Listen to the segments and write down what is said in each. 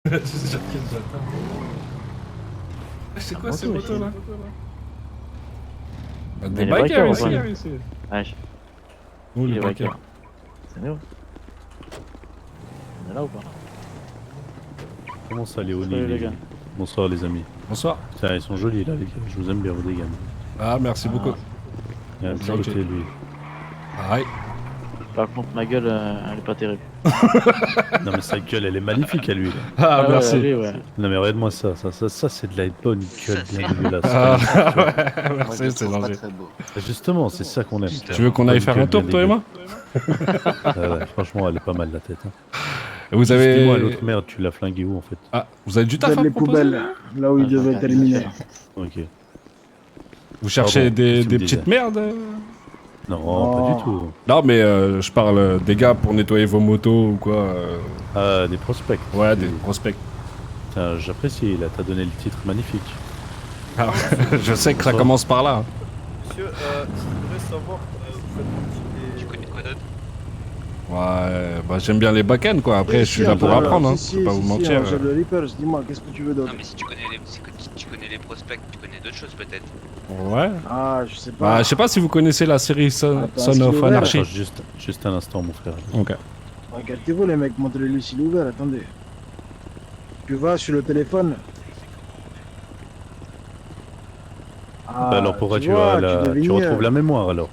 C'est sûr qu'il j'attends. C'est quoi ces motos là? Des les bikers bikers, ici. ouais. Ici. Ouais, Où les les bikers? bikers. C'est nous. On est là ou pas? Comment ça, Léonie Salut, les gars. Bonsoir, les amis. Bonsoir. Tiens, ils sont jolis, là, les gars. Je vous aime bien, vous des gammes. Ah, merci beaucoup. Il y a un petit Gentil. côté, lui. Aïe. Par contre, ma gueule, elle est pas terrible. Non, mais sa gueule, elle est magnifique à lui, là. Ah, merci. Ouais, ouais. Non, mais regarde-moi ça. Ça c'est de la bonne gueule bien dégueulasse. Ah, ouais, Moi, merci, je le c'est trouve pas gentil. très beau. Justement, c'est ça qu'on aime. Tu veux qu'on aille faire un tour, toi et moi? Ouais, franchement, elle est pas mal, la tête. Hein. Et vous Dis-moi, avez... l'autre merde, tu l'as flingué où, en fait? Ah, vous avez du taf à les proposer? poubelles, là où il devait terminer. Ok. Vous cherchez Pardon, des qu'est-ce que tu me petites disais merdes? Non, pas du tout. Non, mais je parle des gars pour nettoyer vos motos ou quoi. Ah, des prospects. Ouais, des prospects. Tiens, j'apprécie, là, t'as donné le titre magnifique. Ah, je sais que ça commence par là. Monsieur, je voudrais savoir, vous faites partie des... Tu connais quoi d'autre? Ouais, bah j'aime bien les back-ends quoi. Après, je suis là pour apprendre, hein. Je vais pas vous mentir. J'ai le Reapers, dis-moi, qu'est-ce que tu veux d'autre? Non mais si tu connais les prospects, tu connais d'autres choses peut-être. Ouais. Ah, je sais pas. Bah, je sais pas si vous connaissez la série Son Attends, of est-ce Anarchy. Attends, juste un instant, mon frère. Ok. Regardez-vous les mecs, montrez-lui s'il est ouvert, attendez. Tu vas sur le téléphone. Ah, Bah alors pourquoi tu vois, tu retrouves la mémoire alors?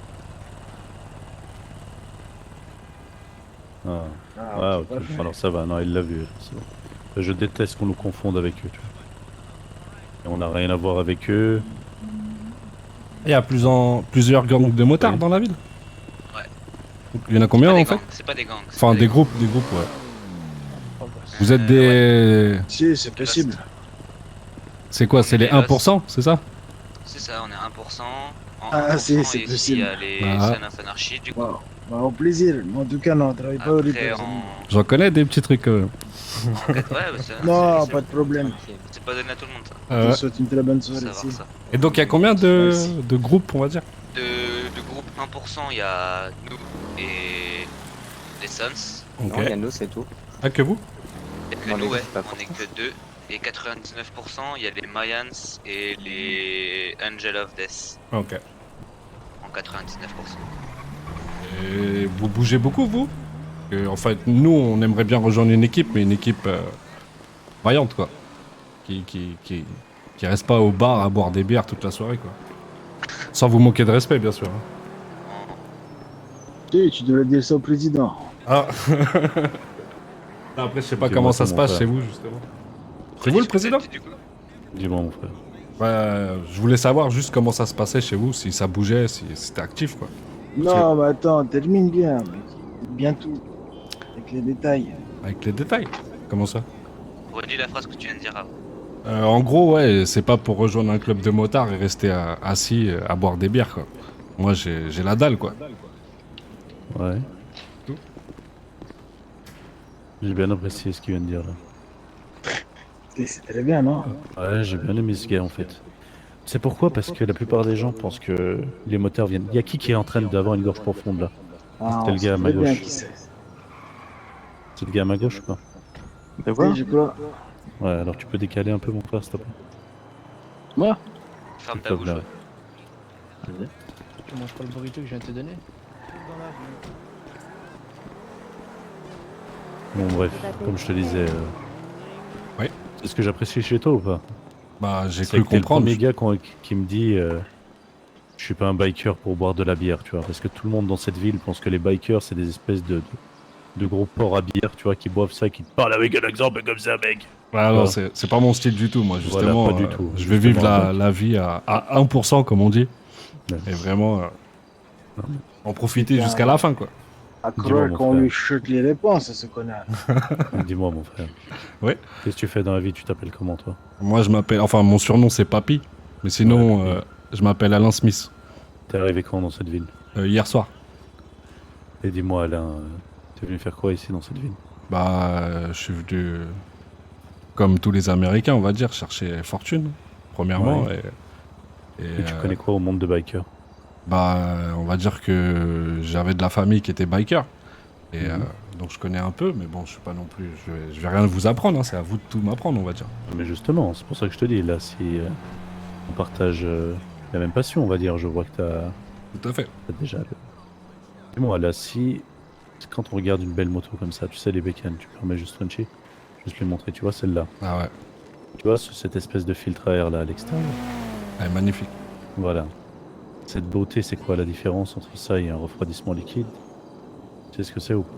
Ah, ah ok, alors ça va, non il l'a vu, c'est bon. Je déteste qu'on nous confonde avec eux, tu vois. Et on n'a rien à voir avec eux. Il y a plusieurs gangs de motards Oui. dans la ville. Ouais. Il y en a combien Pas en des fait? gangs, c'est pas des gangs. c'est Enfin, pas des groupes, ouais. Vous êtes des... Si, c'est possible. C'est quoi? C'est les 1%, c'est ça? C'est ça, on est 1%. Ah, 1%, si, et c'est ici, possible. il y a les Ah. Son of Anarchy du coup. Wow. Bah, au plaisir. Mais en tout cas, non, travaille pas au Après, Reapers. J'en connais des petits trucs quand même. Ouais, bah, ça, Non, c'est- pas de problème. c'est pas donné à tout le monde ça. Je Ouais. te souhaite une très bonne Faut soirée savoir ici. ça. Et donc, il y a combien de groupes, on va dire? De groupe 1%, il y a nous et les Sons. Ok. Non, il y a nous, c'est tout. Ah, que vous? Et que Non, nous, les ouais, groupes, pas on est que 2. Et 99%, il y a les Mayans et les Angel of Death Ok. en 99%. Et vous bougez beaucoup, vous? En fait, nous, on aimerait bien rejoindre une équipe, mais une équipe vaillante, quoi. Qui reste pas au bar à boire des bières toute la soirée, quoi. Sans vous moquer de respect, bien sûr. hein. Si, tu devrais dire ça au président. Ah. Après, je sais pas Dis-moi comment ça se mon passe frère. chez vous, justement. C'est vous le président? Du coup, Dis-moi mon frère. Ouais, je voulais savoir juste comment ça se passait chez vous, si ça bougeait, si c'était actif, quoi. Non, mais attends, termine bien, mec. Bien tout. Avec les détails. Avec les détails. Comment ça? redis la phrase que tu viens de dire avant. En gros, ouais, c'est pas pour rejoindre un club de motards et rester assis à boire des bières, quoi. Moi, j'ai la dalle, quoi. Ouais. Tout. J'ai bien apprécié ce qu'il vient de dire là. C'est très bien, non? Ouais, j'ai bien aimé ce gars en fait. C'est pourquoi? Parce que la plupart des gens pensent que les motards viennent. Il y a qui est en train d'avoir une gorge profonde là? Ah, C'est le on gars à sait ma très bien gauche. qui c'est. C'est le gars à ma gauche ou pas? De quoi? Oui, je crois. Ouais, alors tu peux décaler un peu mon frère s'il te plaît. Moi? Ferme ta Top, bouche. là. ouais. Ouais. Tu manges pas le burrito que je viens de te donner? Bon bref, comme je te disais. Ouais. C'est ce que j'apprécie chez toi ou pas? Bah, j'ai C'est cru que t'es le comprendre. premier gars qui me dit je suis pas un biker pour boire de la bière, tu vois. Parce que tout le monde dans cette ville pense que les bikers c'est des espèces de gros porcs à bière, tu vois, qui boivent ça, qui te parlent avec un exemple comme ça, mec. Ah non, Voilà. c'est pas mon style du tout, moi, Voilà, justement. pas du tout, Je vais vivre justement, la vie à 1%, comme on dit. Ouais. Et vraiment, Non. en profiter jusqu'à la fin, quoi. À Dis-moi, croire mon qu'on frère. lui chute les réponses à ce connard. Dis-moi mon frère. Ouais. Qu'est-ce que tu fais dans la vie? Tu t'appelles comment toi? Moi, je m'appelle... Enfin, mon surnom, c'est Papy. Mais sinon, Ouais, Papy. je m'appelle Alain Smith. T'es arrivé quand dans cette ville? Hier soir. Et dis-moi Alain, t'es venu faire quoi ici dans cette ville? Bah, je suis venu, comme tous les Américains, on va dire, chercher fortune, premièrement. Ouais. Et tu euh, connais quoi au monde de bikers? Bah, on va dire que j'avais de la famille qui était biker. Et donc je connais un peu, mais bon, je suis pas non plus. Je vais rien vous apprendre, hein, c'est à vous de tout m'apprendre, on va dire. Mais justement, c'est pour ça que je te dis, là, si on partage la même passion, on va dire, je vois que t'as Tout à fait. déjà le... Dis-moi, là, si quand on regarde une belle moto comme ça, tu sais, les bécanes, tu permets juste Frenchy, juste lui montrer, tu vois, celle-là. Ah ouais, Tu vois, cette espèce de filtre à air là à l'extérieur. elle est magnifique. Voilà. Cette beauté, c'est quoi la différence entre ça et un refroidissement liquide? Tu sais ce que c'est ou pas?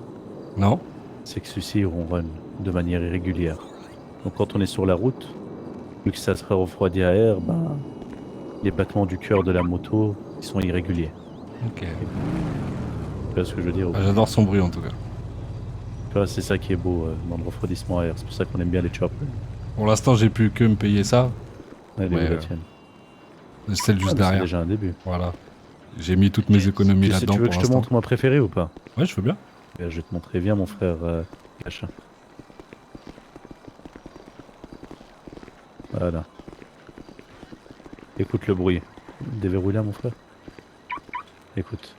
Non? C'est que celui-ci ronronne de manière irrégulière. Donc quand on est sur la route, vu que ça serait refroidi à air, ben, les battements du cœur de la moto, ils sont irréguliers. Ok. Tu vois ce que je veux dire ou pas? Ah, j'adore son bruit en tout cas. Tu vois, c'est ça qui est beau dans le refroidissement à air. C'est pour ça qu'on aime bien les chops. Pour l'instant, j'ai pu que me payer ça. Elle est Ouais, où la tienne? Celle juste Ah, mais c'est derrière. déjà un début. Voilà. J'ai mis toutes mes économies Tu sais, là-dedans tu veux pour que je te l'instant. montre ma préférée ou pas? Ouais, je veux bien. Je vais te montrer. Viens mon frère Cacha. Voilà. Écoute le bruit. Déverrouille là mon frère. Écoute.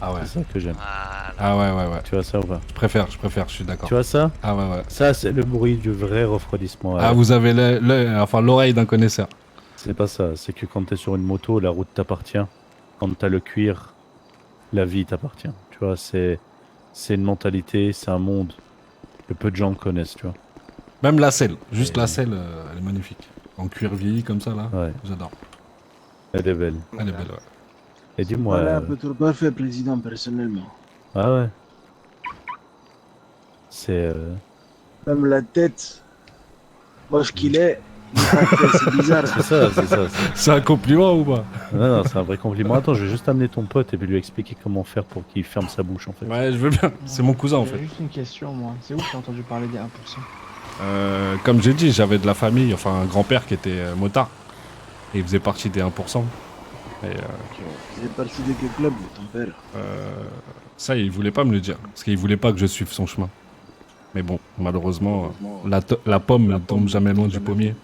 Ah ouais. C'est ça que j'aime. Voilà. Ah ouais. Tu vois ça ou pas? Je préfère, je suis d'accord. Tu vois ça? Ah ouais. Ça c'est le bruit du vrai refroidissement à Ah, air. vous avez l'oreille d'un connaisseur. C'est pas ça. C'est que quand t'es sur une moto, la route t'appartient. Quand t'as le cuir, la vie t'appartient. Tu vois, c'est une mentalité, c'est un monde que peu de gens connaissent, tu vois. Même la selle. Juste Et- la selle, elle est magnifique. En cuir vieilli comme ça là. Ouais, J'adore. elle est belle. Elle est belle, ouais. Et dis-moi... Voilà un peu trop parfait, président, personnellement. Ah ouais. C'est... Même la tête, moche qu'il est, il est parfait, c'est bizarre. C'est ça, c'est ça. C'est un compliment ou pas? Non, c'est un vrai compliment. Attends, je vais juste amener ton pote et puis lui expliquer comment faire pour qu'il ferme sa bouche en fait. Ouais, je veux bien. C'est mon cousin en J'ai fait. juste une question, moi. C'est où que t'as entendu parler des 1%? Comme j'ai dit, j'avais de la famille, enfin un grand-père qui était motard. Et il faisait partie des 1%. Et C'est parti de quel club, ton père? ça, il voulait pas me le dire. Parce qu'il voulait pas que je suive son chemin. Mais bon, malheureusement, la pomme ne tombe jamais loin du pommier.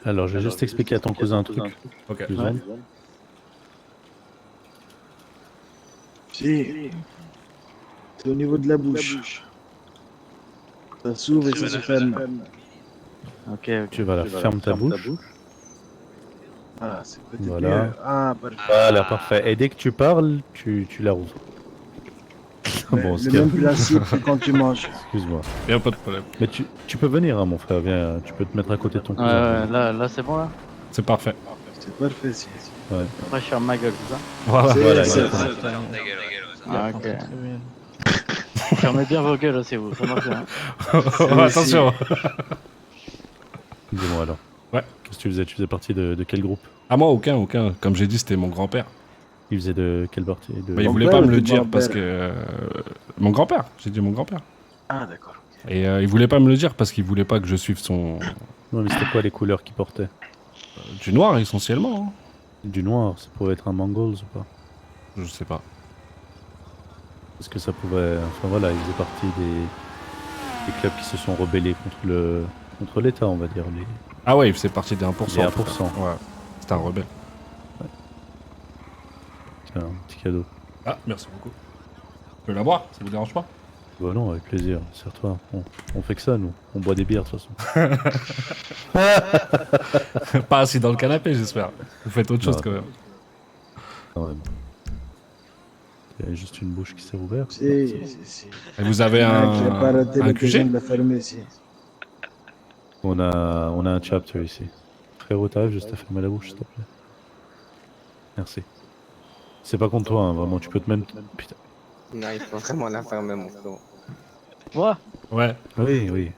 Alors, je vais juste expliquer à ton cousin un truc. Ok. Deux secondes. Si. C'est au niveau de la bouche. Ça s'ouvre et ça se ferme. Ok. Tu vas là, ferme ta bouche. Voilà, c'est peut-être Voilà. mieux. Ah, parfait. Voilà, parfait. Et dès que tu parles, tu la rouvres. Bon, Le même principe que quand tu manges. excuse-moi. Y a pas de problème. Mais tu peux venir, hein, mon frère. Viens, tu peux te mettre à côté de ton Ouais, cousin. là c'est bon là. C'est parfait. C'est parfait, si. Après je ferme ma gueule, c'est ça? Voilà. Voilà, C'est- exactement. Ferme ta gueule, ouais. Ah, Attends, ok. très bien. Fermez bien vos gueules aussi vous, ça marche bien. Attention. Dis-moi alors. Ouais. Qu'est-ce que tu faisais? Tu faisais partie de quel groupe? Ah moi, aucun. Comme j'ai dit, c'était mon grand-père. Il faisait de quelle partie de... Mais il Mon voulait père pas me ou le ton dire grand-père? parce que... mon grand-père. J'ai dit mon grand-père. Ah, d'accord. Et il voulait pas me le dire parce qu'il voulait pas que je suive son... Non, mais c'était quoi les couleurs qu'il portait? Du noir, essentiellement. Hein. Du noir, ça pouvait être un Mongols ou pas? Je sais pas. Parce que ça pouvait... Enfin voilà, il faisait partie des clubs qui se sont rebellés contre l'État, on va dire. Ah ouais, il faisait partie des 1%. Les 1%. Ouais. C'était un rebelle. Tiens, un petit cadeau. Ah, merci beaucoup. Je peux la boire, ça vous dérange pas? Bah non, avec plaisir, sers-toi. On fait que ça, nous. On boit des bières, de toute façon. Pas assis dans le canapé, j'espère. Vous faites autre chose Non. quand même. Quand même. Il y a juste une bouche qui s'est ouverte. Si. Et vous avez J'ai pas raté un l'occasion QG? de la fermer ici. On a un chapter ici. Frérot, t'arrives juste à fermer la bouche, s'il te plaît. Merci. C'est pas contre toi, hein, vraiment, tu peux te même... Putain. Non, il faut vraiment la fermer, mon frère. Moi? Ouais. Oui, oui.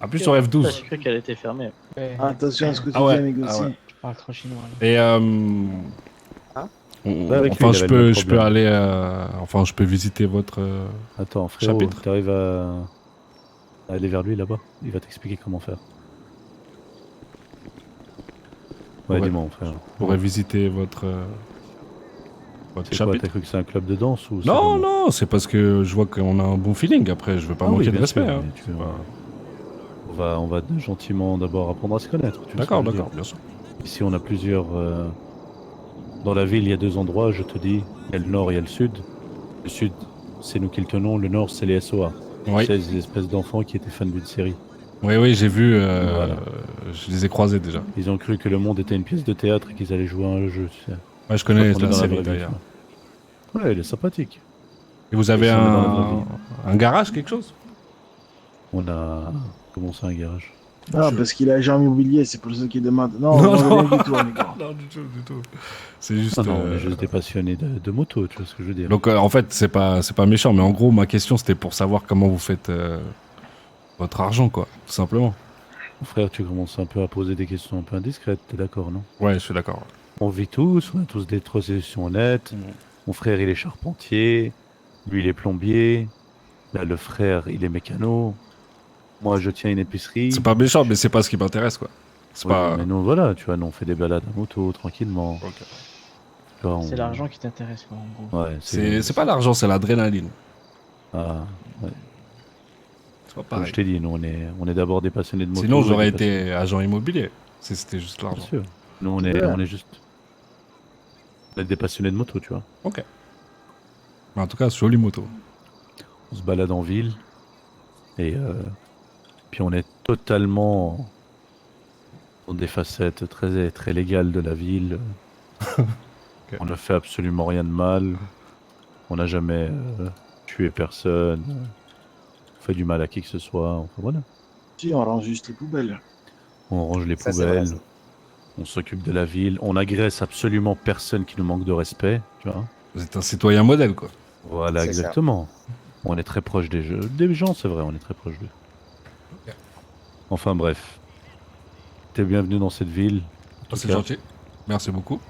Appuie sur J'ai F12. cru qu'elle était fermée. Ouais, Attention à ce que tu Ah ouais, dis, amigo, ah aussi. ouais. je parle trop chinois. Là. Et Hein Bah, avec lui, enfin, il je avait le même peux problème. aller, enfin, je peux visiter votre. Attends, frérot, Chapitre. t'arrives à aller vers lui là-bas. Il va t'expliquer comment faire. Ouais, Ouais. dis-moi, mon frère. Pourrais visiter votre. Votre C'est quoi, chapitre. t'as cru que c'est un club de danse ou c'est Non, vraiment- non, c'est parce que je vois qu'on a un bon feeling. Après, je veux pas Ah oui, manquer de bien respect. sûr, Hein. mais on va gentiment d'abord apprendre à se connaître. tu vois ce D'accord, que je veux d'accord, dire. bien sûr. Ici, on a plusieurs. Dans la ville, il y a 2 endroits, je te dis. Il y a le nord, il y a le sud. Le sud, c'est nous qui le tenons. Le nord, c'est les SOA. Oui, C'est des espèces d'enfants qui étaient fans d'une série. oui, j'ai vu. Voilà. Je les ai croisés déjà. Ils ont cru que le monde était une pièce de théâtre et qu'ils allaient jouer à un jeu. Tu sais. Ouais, je connais Sauf qu'on est la dans série vraie vie, d'ailleurs. tu vois. Ouais, il est sympathique. Et vous avez Ils sont dans la vraie un garage, quelque chose? On a commencé un garage. Ah, parce qu'il est agent immobilier, c'est pour ça qu'il demande. Non, Non, non, non. rien du tout, les gars. Non, du tout. C'est juste. Ah non, on est juste des passionnés de moto, tu vois ce que je veux dire. Donc en fait, c'est pas méchant, mais en gros, ma question c'était pour savoir comment vous faites votre argent, quoi, tout simplement. Frère, tu commences un peu à poser des questions un peu indiscrètes, t'es d'accord, non? Ouais, je suis d'accord. On vit tous, on a tous des positions honnêtes. Mon frère, il est charpentier. Lui, il est plombier. Là, le frère, il est mécano. Moi, je tiens une épicerie. C'est pas méchant, mais c'est pas ce qui m'intéresse, quoi. C'est Oui, pas. mais nous, voilà, tu vois, nous, on fait des balades à moto, tranquillement. Ok. Tu vois, C'est on- l'argent qui t'intéresse, quoi, en gros. Ouais, C'est pas l'argent, c'est l'adrénaline. Ah, ouais. C'est pas Comme pareil. je t'ai dit, nous, on est d'abord des passionnés de moto. Sinon, et j'aurais des passionnés- été agent immobilier. Si c'était juste Bien l'argent. sûr. Nous, Ouais. on est juste. On est des passionnés de moto, tu vois. Ok. Mais en tout cas, jolie moto. On se balade en ville. Et puis on est totalement dans des facettes très, très légales de la ville. On ne fait absolument rien de mal. On n'a jamais tué personne. Fait du mal à qui que ce soit. Enfin, voilà. Si, on range juste les poubelles. On range les Ça, c'est vrai, poubelles. ça. On s'occupe de la ville. On agresse absolument personne qui nous manque de respect. Tu vois. Vous êtes un citoyen modèle, quoi. Voilà, C'est ça. exactement. On est très proche des jeux. Des gens, c'est vrai, on est très proche d'eux. Ok. Enfin bref. T'es bienvenu dans cette ville. En tout C'est cas. gentil. Merci beaucoup.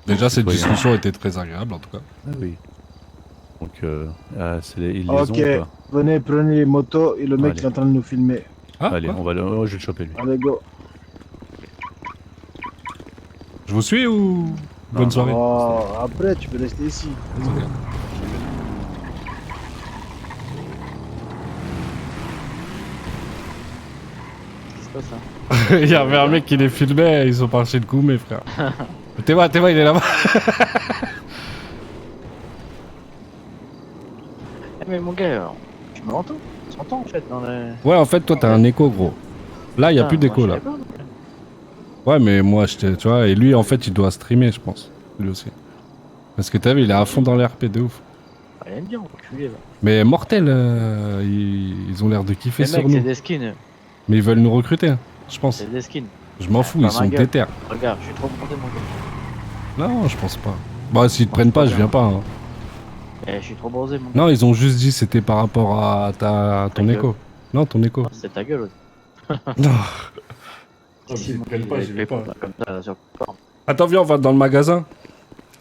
Déjà, cette citoyen. discussion était très agréable, en tout cas. Ah oui. Donc, c'est les ils les ont Ok, ou pas venez, prenez les motos et le mec Allez. il est en train de nous filmer. Ah, Allez, quoi on va le... oh, je vais le choper lui. Allez, go. Je vous suis ou... Bonne non. soirée. Oh, après, tu peux rester ici. Ok. Qu'est-ce qui se passe, hein? Il y avait un mec qui les filmait, ils sont partis de coup, mes frères. T'es vois, il est là-bas. Eh, mais mon gars, tu m'entends? Tu m'entends en fait dans le. Ouais, en fait, toi, t'as un écho, gros. Là, il y a Ah, plus d'écho, moi, là. je savais pas. Ouais, mais moi, tu vois, et lui, en fait, il doit streamer, je pense. Lui aussi. Parce que t'as vu, il est à fond dans l'RP de ouf. Ah, il aime bien, enculé là. Mais mortel, ils ont l'air de kiffer Les sur mecs, c'est nous. des skins. Mais ils veulent nous recruter, hein, je pense. C'est des skins. Je m'en fous, Pas ils sont ma gueule. déter. Regarde, je suis trop bondé, mon gars. Non, je pense pas. Bah, s'ils te prennent pas, je viens pas. Hein. Eh, je suis trop bronzé, mon gars. Non, ils ont juste dit c'était par rapport à ton Ta écho. Non, ton écho. Non, c'est ta gueule aussi. Non. Si, mon prennent gars, pas, il j'y est vais pas. comme ça, là, sur le corps. Attends, viens, on va dans le magasin.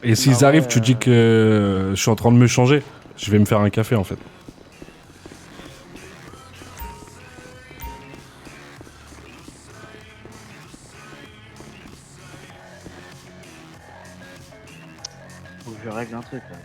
Et s'ils ouais, arrivent, tu dis que je suis en train de me changer. Je vais me faire un café en fait. Faut que je règle un truc là.